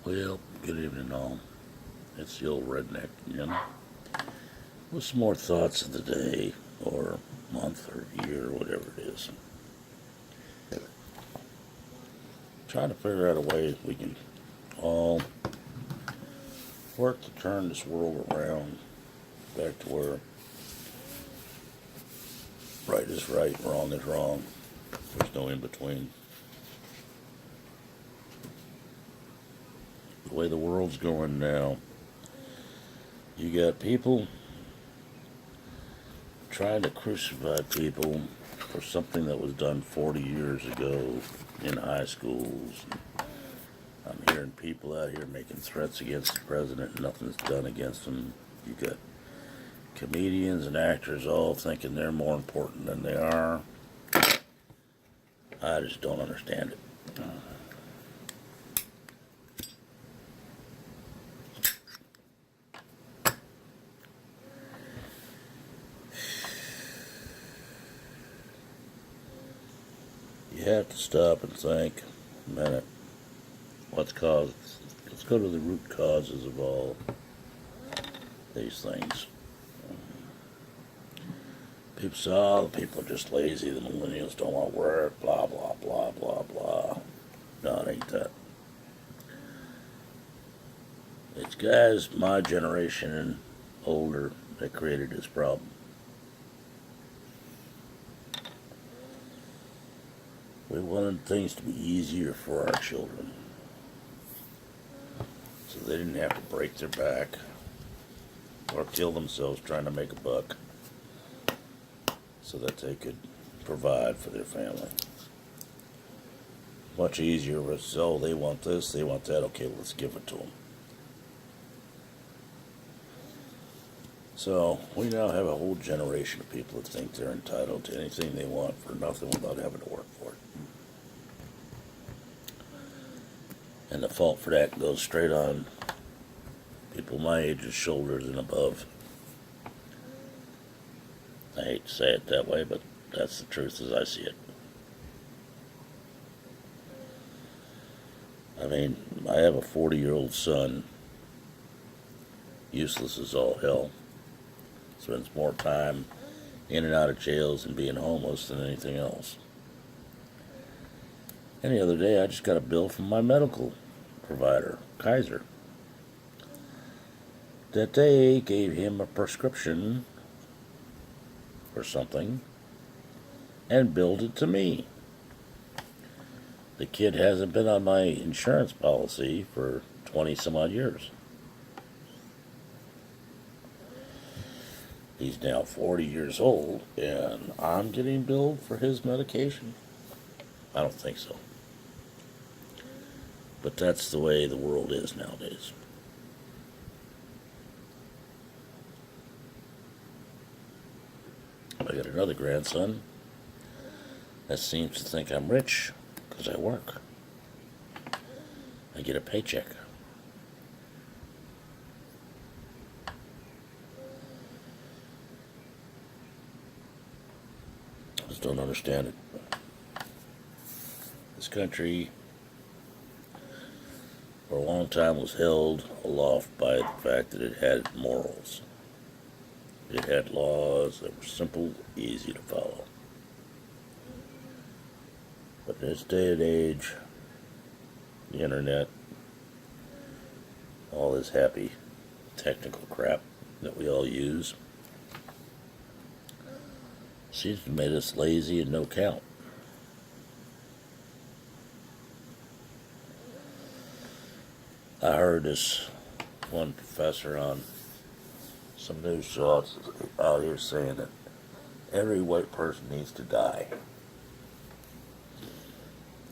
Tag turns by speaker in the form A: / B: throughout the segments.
A: Well, good evening, all. It's the old redneck again. With some more thoughts of the day, or month, or year, or whatever it is. Trying to figure out a way we can all work to turn this world around back to where right is right, wrong is wrong. There's no in between. The way the world's going now, you got people trying to crucify people for something that was done 40 years ago in high schools. I'm hearing people out here making threats against the president and nothing's done against them. You got comedians and actors all thinking they're more important than they are. I just don't understand it. You have to stop and think a minute. Let's go to the root causes of all these things. People say, oh, the people are just lazy, the millennials don't want to work, blah, blah, blah, blah, blah. No, it ain't that. It's guys my generation and older that created this problem. We wanted things to be easier for our children, so they didn't have to break their back or kill themselves trying to make a buck so that they could provide for their family. Much easier was, oh, they want this, they want that, okay, let's give it to them. So we now have a whole generation of people that think they're entitled to anything they want for nothing without having to work for it. And the fault for that goes straight on people my age's shoulders and above. I hate to say it that way, but that's the truth as I see it. I mean, I have a 40-year-old son, useless as all hell, spends more time in and out of jails and being homeless than anything else. And the other day, I just got a bill from my medical provider, Kaiser, that they gave him a prescription for something and billed it to me. The kid hasn't been on my insurance policy for 20 some odd years. He's now 40 years old, and I'm getting billed for his medication? I don't think so. But that's the way the world is nowadays. I got another grandson that seems to think I'm rich because I work. I get a paycheck. I just don't understand it. This country for a long time was held aloft by the fact that it had morals. It had laws that were simple, easy to follow. But in this day and age, the internet, all this happy technical crap that we all use, seems to have made us lazy and no count. I heard this one professor on some news show out here saying that every white person needs to die.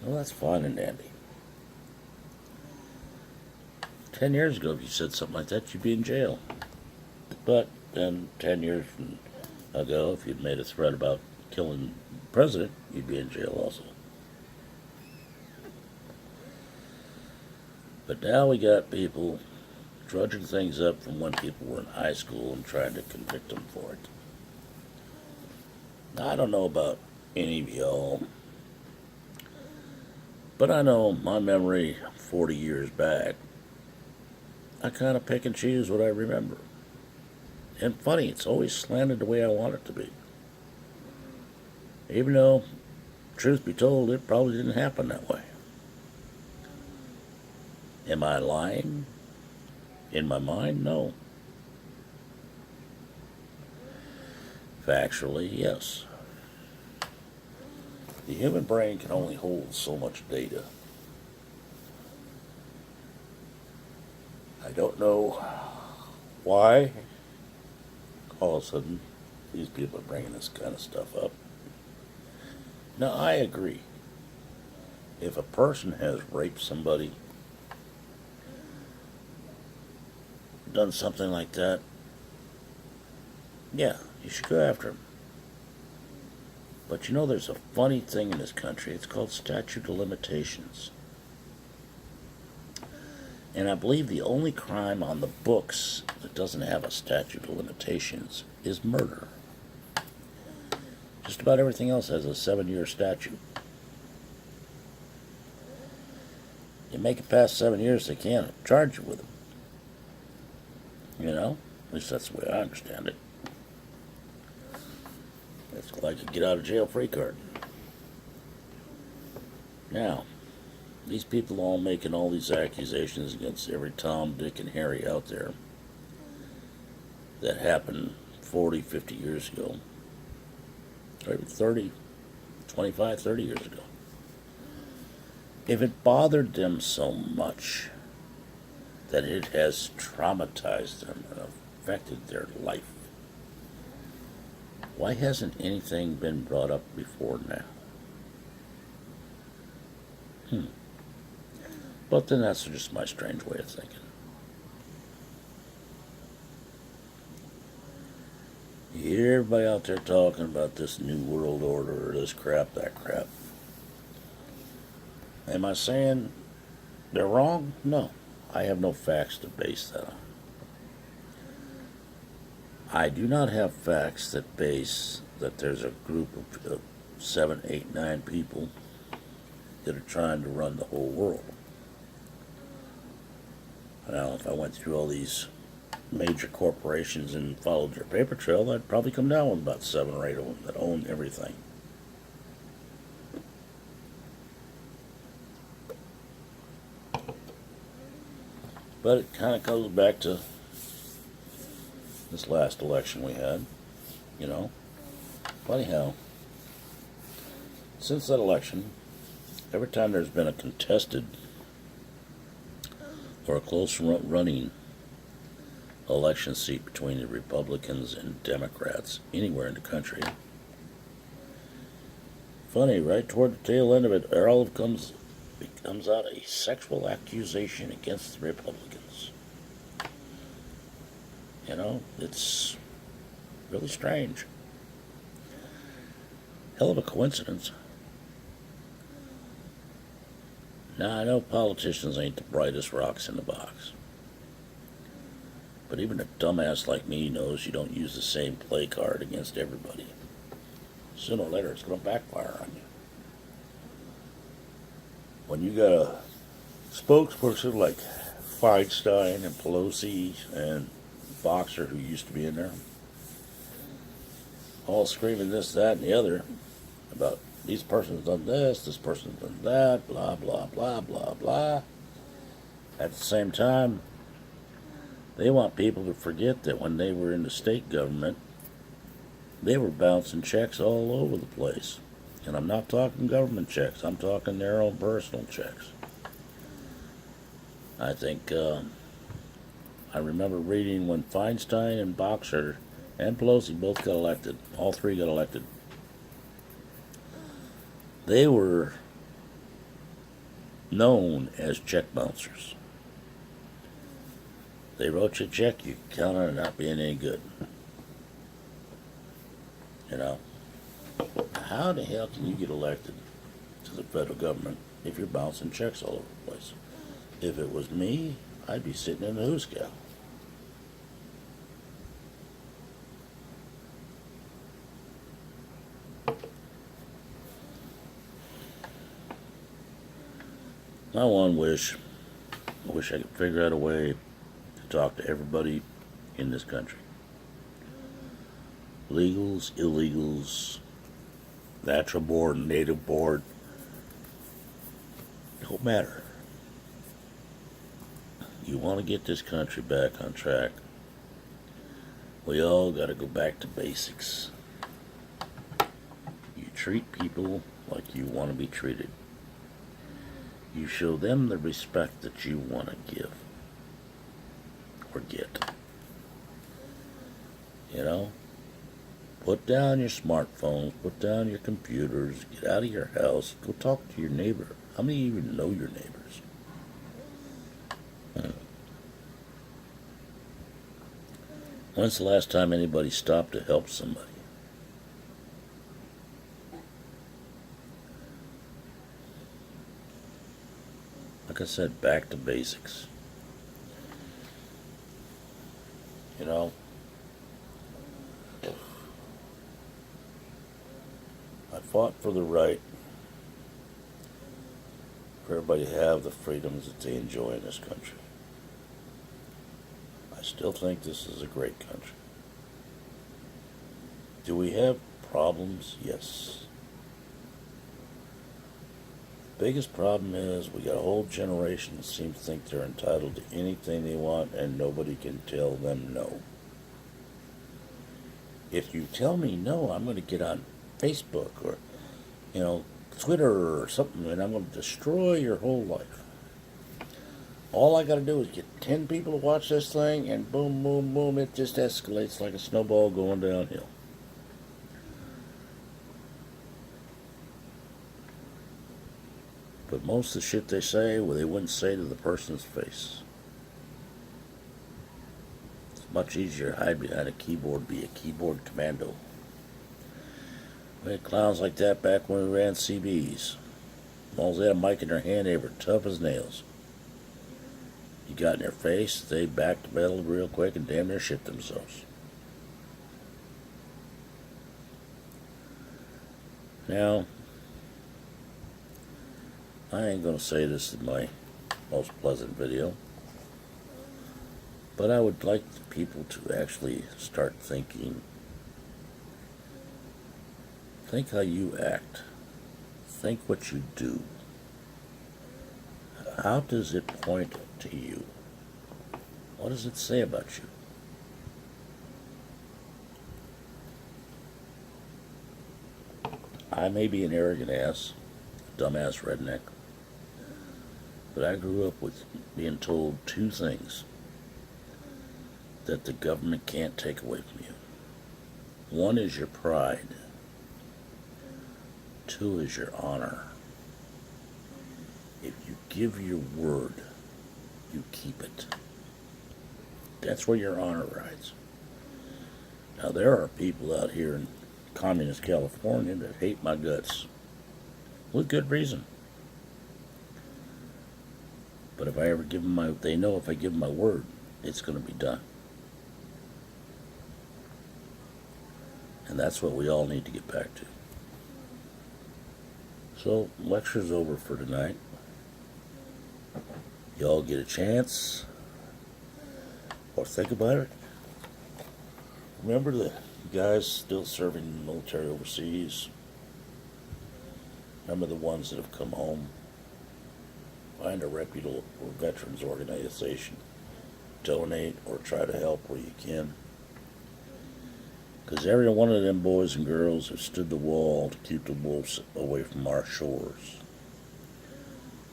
A: Well, that's fine and dandy. 10 years ago, if you said something like that, you'd be in jail. But then 10 years ago, if you'd made a threat about killing the president, you'd be in jail also. But now we got people drudging things up from when people were in high school and trying to convict them for it. Now, I don't know about any of y'all, but I know my memory 40 years back, I kind of pick and choose what I remember. And funny, it's always slanted the way I want it to be. Even though, truth be told, it probably didn't happen that way. Am I lying? In my mind, no. Factually, yes. The human brain can only hold so much data. I don't know why all of a sudden these people are bringing this kind of stuff up. Now, I agree. If a person has raped somebody, done something like that, yeah, you should go after him. But you know, there's a funny thing in this country. It's called statute of limitations. And I believe the only crime on the books that doesn't have a statute of limitations is murder. Just about everything else has a 7-year statute. You make it past 7 years, they can't charge you with it. You know? At least that's the way I understand it. It's like a get out of jail free card. Now, these people all making all these accusations against every Tom, Dick, and Harry out there that happened 40, 50 years ago. Or 30, 25, 30 years ago. If it bothered them so much that it has traumatized them and affected their life, why hasn't anything been brought up before now? But then that's just my strange way of thinking. You hear everybody out there talking about this new world order or this crap, that crap. Am I saying they're wrong? No. I have no facts to base that on. I do not have facts that base that there's a group of 7, 8, 9 people that are trying to run the whole world. Now, if I went through all these major corporations and followed their paper trail, I'd probably come down with about 7 or 8 of them that own everything. But it kind of goes back to this last election we had, you know. Funny how, since that election, every time there's been a contested or a close running election seat between the Republicans and Democrats anywhere in the country, funny, right toward the tail end of it, all comes out a sexual accusation against the Republicans. You know, it's really strange. Hell of a coincidence. Now, I know politicians ain't the brightest rocks in the box. But even a dumbass like me knows you don't use the same play card against everybody. Sooner or later, it's going to backfire on you. When you got a spokesperson like Feinstein and Pelosi and Boxer, who used to be in there, all screaming this, that, and the other about this person's done this person's done that, blah, blah, blah, blah, blah. At the same time, they want people to forget that when they were in the state government, they were bouncing checks all over the place. And I'm not talking government checks, I'm talking their own personal checks. I think, I remember reading when Feinstein and Boxer and Pelosi both got elected, all 3 got elected. They were known as check bouncers. They wrote you a check, you count on it not being any good. You know, how the hell can you get elected to the federal government if you're bouncing checks all over the place? If it was me, I'd be sitting in the hooscow. My one wish, I wish I could figure out a way to talk to everybody in this country. Legals, illegals, natural born, native born, don't matter. You want to get this country back on track, we all got to go back to basics. You treat people like you want to be treated. You show them the respect that you want to give or get. You know? Put down your smartphones, put down your computers, get out of your house, go talk to your neighbor. How many of you even know your neighbors? When's the last time anybody stopped to help somebody? Like I said, back to basics. You know? I fought for the right for everybody to have the freedoms that they enjoy in this country. I still think this is a great country. Do we have problems? Yes. The biggest problem is we got a whole generation that seems to think they're entitled to anything they want and nobody can tell them no. If you tell me no, I'm going to get on Facebook or, Twitter or something, and I'm going to destroy your whole life. All I got to do is get 10 people to watch this thing, and boom, boom, boom, it just escalates like a snowball going downhill. But most of the shit they say, well, they wouldn't say to the person's face. It's much easier to hide behind a keyboard, be a keyboard commando. We had clowns like that back when we ran CBs. As long as they had a mic in their hand, they were tough as nails. You got in their face, they backed metal real quick and damn near shit themselves. Now, I ain't going to say this is my most pleasant video, but I would like people to actually start thinking. Think how you act. Think what you do. How does it point to you? What does it say about you? I may be an arrogant ass, dumbass redneck, but I grew up with being told two things that the government can't take away from you. One is your pride. Two is your honor. If you give your word, you keep it. That's where your honor rides. Now, there are people out here in communist California that hate my guts. With good reason. But if I ever give them they know if I give them my word, it's going to be done. And that's what we all need to get back to. So, lecture's over for tonight. Y'all get a chance, or think about it. Remember the guys still serving in the military overseas? Remember the ones that have come home? Find a reputable veterans organization. Donate or try to help where you can. Because every one of them boys and girls have stood the wall to keep the wolves away from our shores.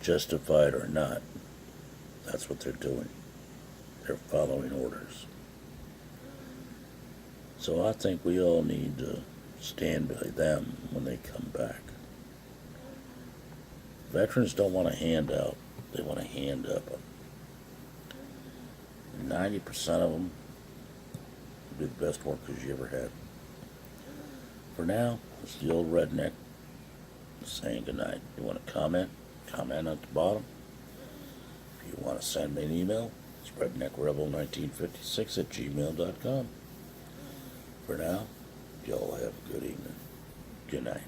A: Justified or not, that's what they're doing. They're following orders. So I think we all need to stand by them when they come back. Veterans don't want a handout, they want a hand up. 90% of them do the best workers you ever had. For now, it's the old redneck saying goodnight. You want to comment? Comment at the bottom. If you want to send me an email, it's redneckrebel1956@gmail.com. For now, y'all have a good evening. Good night.